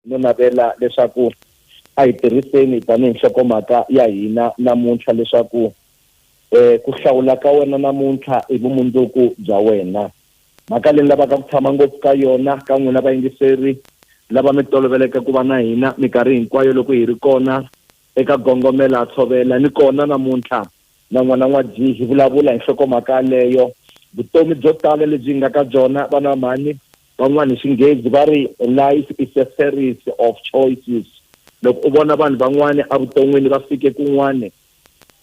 no navela leswaku a hi tirhiseni tanihi nhlokomhaka ya hina namuntlha leswaku ku hlawula ka wena namuntlha i vumundzuku bya wena. Mhaka leyi lavaka ku tshama ngopfu ka yona ka n'wina vayingiseri lava mi toloveleke ku va na hina minkarhi hinkwayo loko hi ri kona eka gongomela tshovela ni kona namuntlha na n'wana n'wa G hi vulavula hi nhlokomhaka leyo. Vutomi byo tala lebyi nga ka byona vana mhani van'wani hi Xinghezi va ri life is a series of choices. Loko u vona vanhu van'wani evuton'wini va fike kun'wani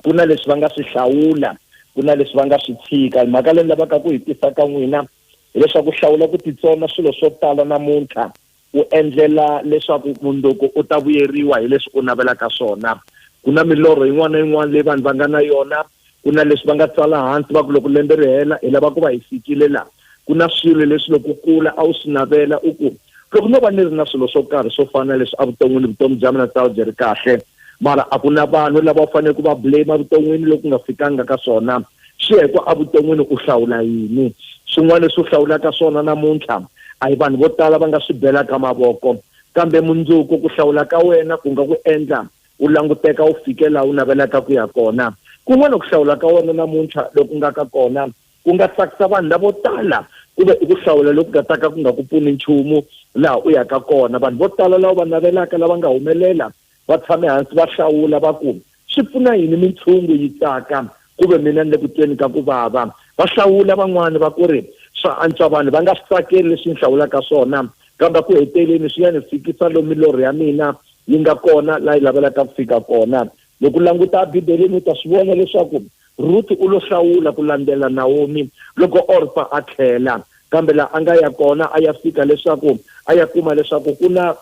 ku na leswi va nga swi hlawula ku na leswi va nga swi tshika. Mhaka leyi lavaka ku hi tisa ka n'wina hileswaku hlawula ku titsona swilo swo tala namuntlha u endlela leswaku mundzuku u ta vuyeriwa hi leswi u navelaka swona. Ku na milorho yin'wana na yin'wana leyi vanhu va nga na yona, ku na leswi va nga tsala hansi va ku loko lembe ri hela hi lava ku va hi fikile la. Ku na swilo leswi loko u kula a wu swi navela u ku loko no va ni ri na swilo swo karhi swo fana leswi evuton'wini vutomi bya mina byi ri kahle, mara a ku na vanhu lava u fanele ku va blame evuton'wini loko u nga fikanga ka swona. Swi ya hi ku evuton'wini u hlawula yini. Swin'wana leswi u hlawulaka swona namuntlha a hi vanhu vo tala va nga swi belaka mavoko, kambe mundzuku ku hlawula ka wena ku nga ku endla u languteka u fike laha u navelaka ku ya kona. Kun'wana ku hlawula ka wena namuntlha loku nga ka kona ku nga tsakisa vanhu lavo tala, ku ve i ku hlawula loku nga taka ku nga ku pfuni nchumu laha u yaka kona. Vanhu vo tala lava va navelaka lava nga humelela va tshame hansi va hlawula va ku swi pfuna yini mitshungu yi tsaka ku ve mina ni le ku tweni ka ku vava. Va hlawula van'wani va ku ri swa antswa vanhu va nga swi tsakeli leswi ni hlawulaka swona, kambe ku heteleni swi ya ni fikisa lomu milorho ya mina yi nga kona laha yi lavelaka ku fika kona. Loko u languta ebibeleni u ta swi vona leswaku Ruth u lo hlawula ku landzela Naomi loko Orpa a tlhela, kambe laha a nga ya kona a ya fika leswaku a ya kuma leswaku ku na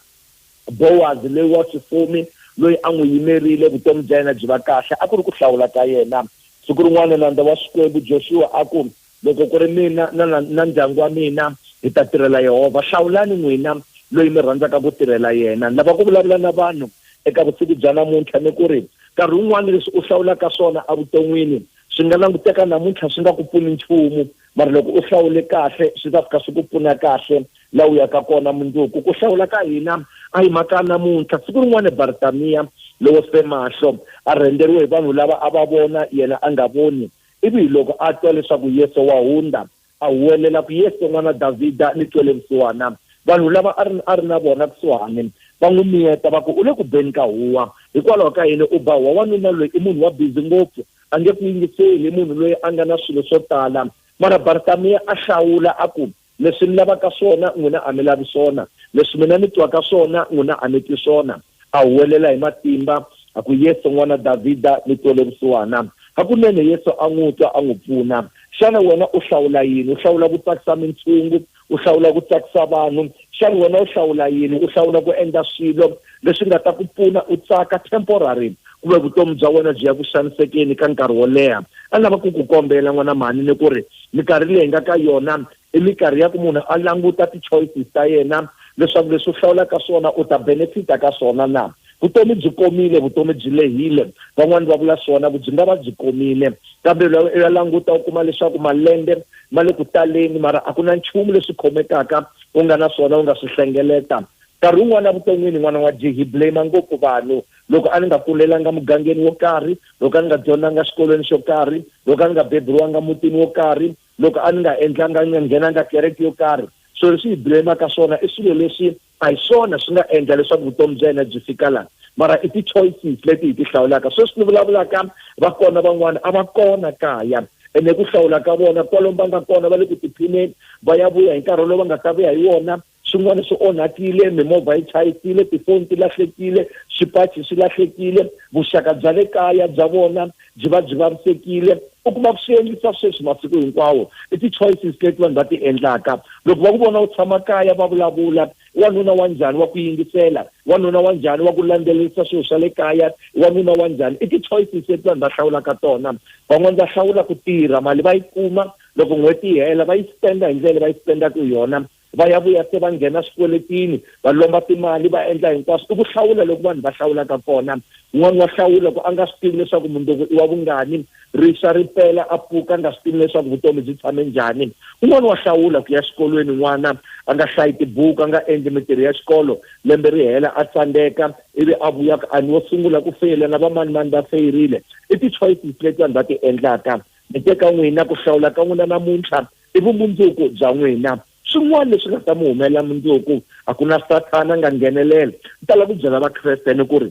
Boaz leyi wa xifumi loyi a n'wi yimerile vutomi bya yena byi va kahle. A ku ri ku hlawula ka yena. Siku rin'wana nandza wa Xikwembu Joshua a ku loko ku ri mina na ndyangu wa mina hi ta tirhela Yehova, hlawulani n'wina loyi mi rhandzaka ku tirhela yena. Ni lava ku vulavula na vanhu eka vusiku bya namuntlha ni ku ri nkarhi wun'wana leswi u hlawulaka swona evuton'wini swi nga languteka namuntlha swi nga ku pfuni nchumu, mara loko u hlawule kahle swi ta fika swi ku pfuna kahle laha u yaka kona mundzuku. Ku hlawula ka hina a hi mhaka namuntlha. Siku rin'wana Bartamiya lowo fe mahlo a rhenderiwe hi vanhu lava a va vona yena a nga voni, ivi loko a twa leswaku Yesu wa hundza a huwelela ku Yesu n'wana Davhida ni twele vusiwana. Vanhu lava a ri na vona kusuhani va n'wi miyeta va ku u le ku beni ka huwa, hikwalaho ka yini u ba huwa. Wanuna loyi i munhu wa bizi ngopfu, a nge ku yingiseli, munhu loyi a nga na swilo swo tala. Mara Bartamiya a hlawula a ku leswi ni lavaka swona n'wina a mi lavi swona, leswi mina ni twaka swona n'wina a mi twi swona. A huwelela hi matimba a ku Yesu n'wana Davhida ni twele vusiwana. Hakunene Yesu a n'wi twa a n'wi pfuna. Xana wena u hlawula yini? U hlawula ku tsakisa mitshungu, u hlawula ku tsakisa vanhu? Xana wena u hlawula yini? U hlawula ku endla swilo leswi nga ta ku pfuna u tsaka temporary kumbe vutomi bya wena byi ya ku xanisekeni ka nkarhi wo leha? A lava ku ku kombela n'wana mhani ni ku ri minkarhi leyi nga ka yona i minkarhi ya ku munhu a languta ti-choices ta yena leswaku leswi u hlawulaka swona u ta benefita ka swona na. Vutomi byi komile, vutomi byi lehile, van'wani va vula swona byi nga va byi komile, kambe ya languta u kuma leswaku malembe ma le ku taleni mara a ku na nchumu leswi khomekaka u nga na swona u nga swi hlengeleta. Nkarhi wun'wana evuton'wini n'wana wa G hi blame ngopfu vanhu. Loko a ni nga kulelanga mugangeni wo karhi, loko a ni nga dyondzanga xikolweni xo karhi, loko a ni nga beburiwanga mutini wo karhi, loko a ni nga endlanga ni nga nghenanga kereke yo karhi, so leswi hi blameka swona i swilo leswi a hi swona swi nga endla leswaku vutomi bya yena byi fika laha, mara i ti-choices leti hi ti hlawulaka. Sweswi ni vulavulaka va kona van'wana a va kona kaya ene ku hlawula ka vona kwalomu va nga kona va le ku tiphineni va ya vuya hi nkarhi lowu va nga ta vuya hi wona. Swin'wana swi onhakile, mimovha yi chayisile, tifoni ti lahlekile, swipachi swi lahlekile, vuxaka bya le kaya bya vona byi va byi vavisekile. U kuma ku swi endlisa sweswi masiku hinkwawo i ti-choices leti vanhu va ti endlaka. Loko va ku vona u tshama kaya va vulavula wanuna wa njhani wa ku yingisela, wanuna wa njhani wa ku landzelerisa swilo swa le kaya, wanuna wa njhani, i ti-choices leti vanhu va hlawulaka tona. Van'wani va hlawula ku tirha, mali va yi kuma loko n'hweti yi hela va yi spenda hi ndlela va yi spendaka hi yona. va ya vuya se va nghena swikweletini va lomba timali va endla hinkwaswo I ku hlawula loko vanhu va hlawulaka kona un'wana wa hlawula ku a nga swi tivi leswaku mundzuku I wa vungani rixa ripela a pfuka a nga swi tivi leswaku vutomi byi tshame njhani un'wana wa hlawula ku ya xikolweni n'wana a nga hlayi tibuku a nga endli mitirho ya xikolo lembe ri hela a tsandeka ivi a vuya a ni wo sungula ku feyila na vamanimani va feyirile I ti-choices leti vanhu va ti endlaka mi teka n'wina ku hlawula ka n'wina namuntlha I vumundzuku bya n'wina swin'wana leswi nga ta mi humelela mundzuku a ku na Sathana nga nghenelela ni tala ku byela vakreste ni ku ri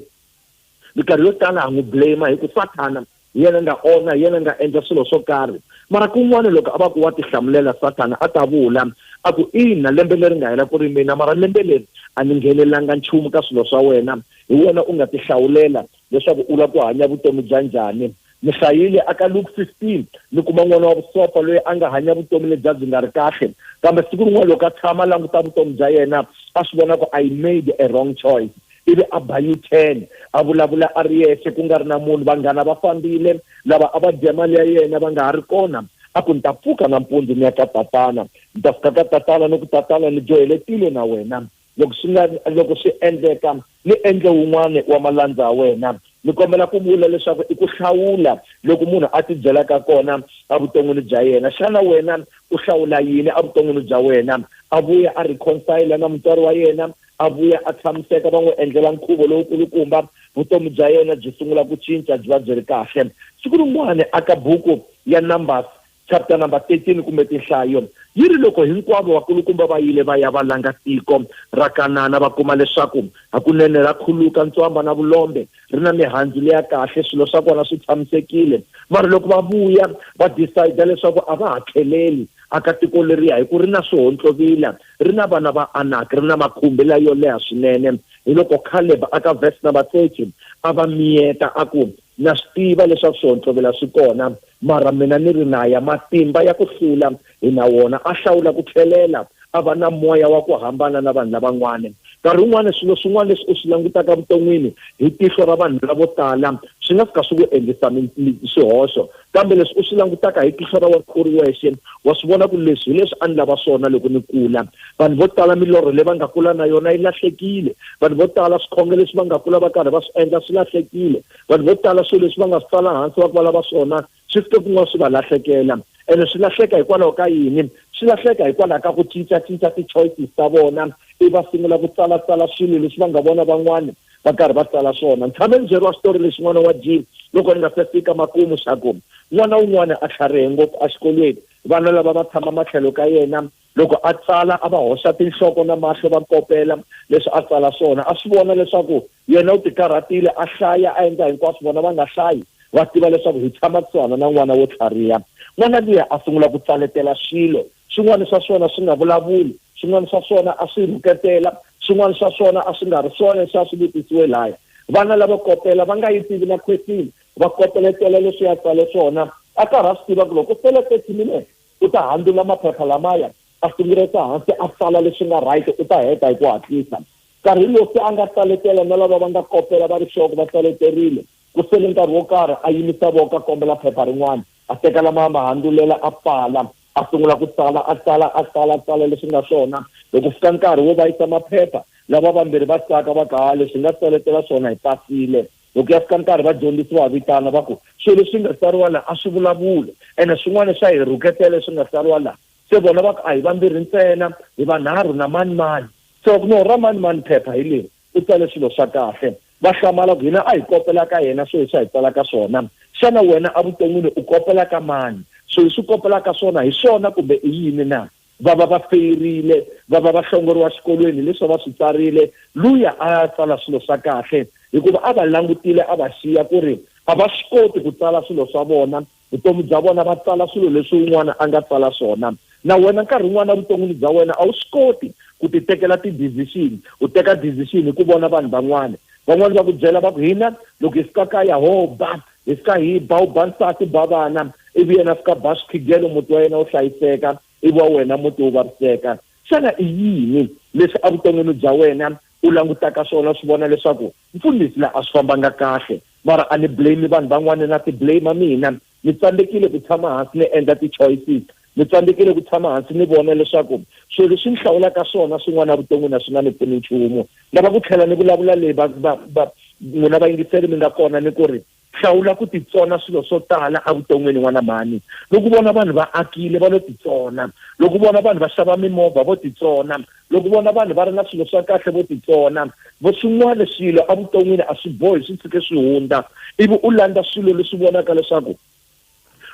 mikarhi yo tala ha n'wi blame hi ku Sathana yena nga ona yena nga endla swilo swo karhi mara kun'wana loko a va ku wa ti hlamulela Sathana a ta vula a ku ina lembe leri nga hela ku ri mina mara lembe leri a ni nghenelanga nchumu ka swilo swa wena hi wena u nga ti hlawulela leswaku u la ku hanya vutomi bya njhani ni hlayile aka Luke 15 ni kuma n'wana wa vusopfa loyi a nga hanya vutomi lebyi byi nga ri kahle kambe siku rin'wana loko a tshama languta vutomi bya yena a swi vona ku I made a wrong choice ivi a ba U-turn a vulavula a ri yexe ku nga ri na munhu vanghana va fambile lava a va dya mali ya yena va nga ha ri kona a ku ni ta pfuka nampundzu ni ya ka tatana ni ta fika ka tatana ni ku tatana ni joheletile na wena loko swi endleka ni endle wun'wana wa malandza ya wena ni kombela ku vula leswaku I ku hlawula loko munhu a ti byelaka kona a vuton'wini bya yena xana wena u hlawula yini a vuton'wini bya wena a vuya a reconcile na mutswari wa yena a vuya a tshamiseka va n'wi endlela nkhuvo lowukulukumba vutomi bya yena byi sungula ku cinca byi va byi ri kahle siku rin'wana aka buku ya Numbers chapter number 13 kumbe tinhlayo yi ri loko hinkwavo vakulukumba va yile va ya va langa tiko ra Kanana va kuma leswaku hakunene ra khuluka ntswamba na vulombe ri na mihandzu leya kahle swilo swa kona swi tshamisekile mara loko va vuya va decide leswaku a va ha tlheleli aka tiko leriya hi ku ri na swihontlovila ri na vana va Anaki ri na makhumbela yo leha swinene hi loko Caleb aka verse number 30 a va miyeta a ku na swi tiva leswaku swihontlovila swi kona mara mina ni ri na ya matimba ya ku hlula hi na wona a hlawula ku tlhelela a va na moya wa ku hambana na vanhu lavan'wana nkarhi wun'wana swilo swin'wana leswi u swi langutaka vuton'wini hi tihlo ra vanhu lavo tala swi nga fika swi ku endlisa swihoxo kambe leswi u swi langutaka hi tihlo ra wena u ri wexe wa swi vona ku leswi hi leswi a ni lava swona loko ni kula vanhu vo tala milorho leyi va nga kula na yona yi lahlekile vanhu vo tala swikhonge leswi va nga kula va karhi va swi endla swi lahlekile vanhu vo tala swilo leswi va nga swi tsala hansi va ku va lava swona swi fike kun'wana swi va lahlekela ene swi lahleka hikwalaho ka yini swi lahleka hikwalaho ka ku cincacinca ti-choices ta vona I va sungula ku tsalatsala swilo leswi va nga vona van'wana va karhi va tsala swona ni tshame ni byeriwa xitori lexi n'wana wa G loko ni nga se fika makumu xa ku n'wana wun'wana a tlharihe ngopfu a xikolweni vana lava va tshama matlhelo ka yena loko a tsala a va hoxa tinhloko na mahlo va kopela leswi a tsala swona a swi vona leswaku yena u tikarhatile a hlaya a endla hinkwaswo vona va nga hlayi va tiva leswaku hi tshama kusuhana na n'wana wo tlhariha n'wana luya a sungula ku tsaletela swilo swin'wana swa swona swi nga vulavuli swin'wana swa swona a swi rhuketela swin'wana swa swona a swi nga ri swona leswi a swi vutisiwe laya vana lava kopela va nga yi tivi na question va kopeletela leswi ya tsale swona a karhi a swi tiva ku loko u tele 30 minutes u ta handula maphepha lamaya a sunguleta hansi a tsala leswi nga right u ta heta hi ku hatlisa nkarhi lowu a nga tsaletela na lava va nga kopela va ri shoko va tsaleterile ku sele nkarhi wo karhi a yimisa voka kombela phepha rin'wana a teka lama mahandulela a pfala a sungula ku tsala leswi nga swona loko fika nkarhi wo va yisa maphepha lava vambirhi va tsaka va ka leswi nga tsaletela swona hi pasile loko ya fika nkarhi va dyondzisiwa vitana va ku swilo leswi nga tsariwa la a swi vulavula ene swin'wana swa hi rhuketela leswi nga tsariwa la se vona va ku a hi vambirhi ntsena hi vanharhu na manimani so no ra manimani phepha hi leri u tsale swilo swa kahle va hlamala ku hina a hi kopela ka yena swilo swa hi tsalaka swona xana wena a vuton'wini u kopela ka mani swilo swi kopelaka swona hi swona kumbe i yini na va va feyirile va hlongoriwa xikolweni leswi va swi tsarile luya a tsala swilo swa kahle hikuva a va langutile a va xiya ku ri a va swi koti ku tsala swilo swa vona vutomi bya vona va tsala swilo leswi un'wana a nga tsala swona na wena nkarhi wun'wana vuton'wini bya wena a wu swi koti ku ti tekela ti-decision u teka decision hi ku vona vanhu van'wana va ku byela va ku hina loko hi fika kaya ba hi fika hi ba u ba nsati ba vana ivi yena fika ba swikhigelo muti wa yena wu hlayiseka ivi wa wena muti wu vaviseka xana i yini leswi a vuton'wini bya wena u langutaka swona swi vona leswaku mfundhisi la a swi fambanga kahle mara a ni blame vanhu van'wana na ti blame mina ni tsandzekile ku tshama hansi ni endla ti-choices ni tsandzekile ku tshama hansi ni vona leswaku swilo leswi ni hlawulaka swona swin'wana vuton'wini swi nga ni pfuni nchumu lava ku tlhela ni vulavula leyi n'wina vayingiseri mi nga kona ni ku ri hlawula ku titsona swilo swo tala evuton'wini n'wana mhani loko vona vanhu va akile va lo titsona loko vona vanhu va xava mimovha vo titsona loko vona vanhu va ri na swilo swa kahle vo titsona vo swin'wana swilo evuton'wini a swi bohi swi tshike swi hundza ivi u landza swilo leswi vonaka leswaku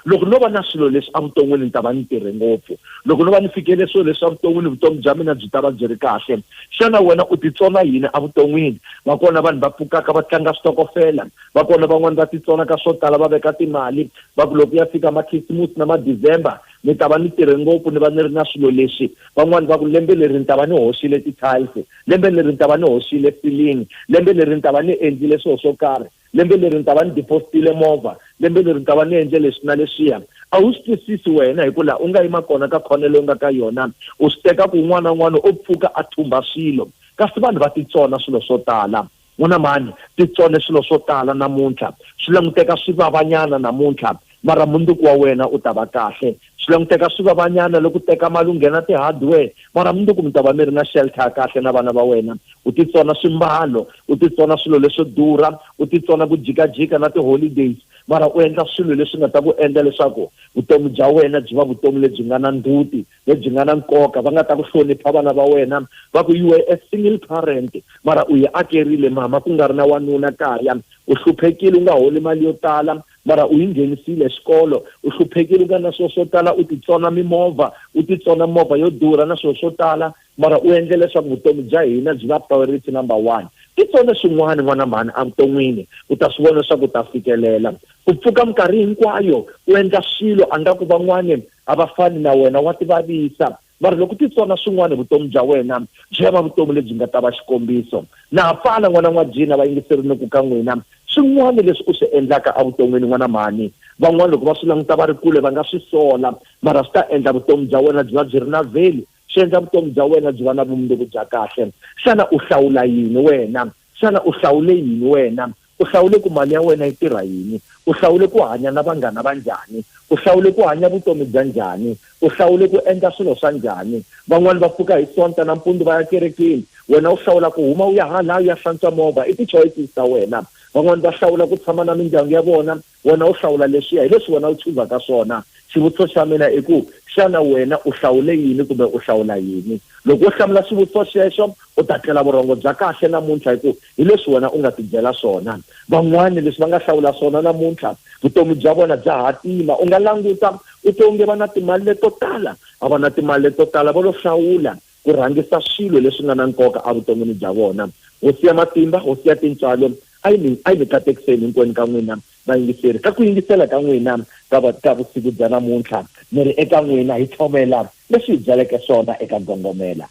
loko no va na swilo leswi evuton'wini ni ta va ni tirhe ngopfu loko no va ni fikele swilo leswi evuton'wini vutomi bya mina byi ta va byi ri kahle xana wena u titsona yini evuton'wini va kona vanhu va pfukaka va tlanga switokofela va kona van'wani va titsona ka swo tala va veka timali va ku loko ya fika makhisimusi na madecember ni ta va ni tirhe ngopfu ni va ni ri na swilo leswi van'wani va ku lembe leri ni ta va ni hoxile ti-tiles lembe leri ni ta va ni hoxile ceiling lembe leri ni ta va ni endlile swilo swo karhi lembe leri ni ta va ni depositile movha lembe leri ni ta va ni endle leswi na leswiya a wu swi twisisi wena hi ku laha u nga yima kona ka khona leyi u nga ka yona u swi teka ku un'wana na un'wana u pfuka a thumba swilo kasi vanhu va titsona swilo swo tala n'wana mani titsone swilo swo tala namuntlha swi languteka swi vavanyana namuntlha mara mundzuku wa wena u ta va kahle swi languteka swi vavanyana loko u teka mali u nghena ti-hardware mara mundzuku mi ta va mi ri na shelter ya kahle na vana va wena u titsona swimbalo u titsona swilo leswo durha u titsona ku jikajika na ti-holidays mara u endla swilo leswi nga ta ku endla leswaku vutomi bya wena byi va vutomi lebyi nga na ndzhuti lebyi nga na nkoka va nga ta ku hlonipha vana va wena va ku you were a single parent mara u yi akerile mama ku nga ri na wanuna kaya u hluphekile u nga holi mali yo tala mara u yi nghenisile xikolo u hluphekile u nga na swilo swo tala u titsona mimovha u titsona movha yo durha na swilo swo tala mara u endle leswaku vutomi bya hina byi va priority number 1 titsone swin'wana n'wana mhani evuton'wini u ta swi vona leswaku u ta fikelela u pfuka minkarhi hinkwayo u endla swilo a nga ku van'wani a va fani na wena wa tivavisa mara loko titsona swin'wana vutomi bya wena byi ya va vutomi lebyi nga ta va xikombiso na hapfala n'wana n'wajina va yingiserini ku ka n'wina swin'wana leswi u swi endlaka evuton'wini n'wana mhani van'wani loko va swi languta va ri kule va nga swi sola mara swi ta endla vutomi bya wena byi va byi ri na value swi endla vutomi bya wena byi va na vumundzuku bya kahle xana u hlawula yini wena xana u hlawule yini wena u hlawule ku mali ya wena yi tirha yini u hlawule ku hanya na vanghana va njhani u hlawule ku hanya vutomi bya njhani u hlawule ku endla swilo swa njhani van'wani va pfuka hi sonta nampundzu va ya kerekeni wena u hlawula ku huma u ya hala u ya hlantswa movha i ti-choices ta wena van'wani va hlawula ku tshama na mindyangu ya vona wena u hlawula leswiya hi leswi wena u chuzaka swona xivutiso xa mina i ku xana wena u hlawule yini kumbe u hlawula yini loko u hlamula xivutiso xexo u ta tlela vurhongo bya kahle namuntlha hi ku hi leswi wena u nga tibyela swona van'wani leswi va nga hlawula swona namuntlha vutomi bya vona bya hatima u nga languta u tonge va na timali leto tala a va na timali leto tala va lo hlawula ku rhangisa swilo leswi nga na nkoka evuton'wini bya vona hosi ya matimba hosi ya tintswalo a yi mi katekiseni hinkwenu ka n'wina vayingiseri ka ku yingisela ka n'wina ka vusiku bya namuntlha mi ri eka n'wina hi tlhovela leswi hi byaleke swona eka gongomela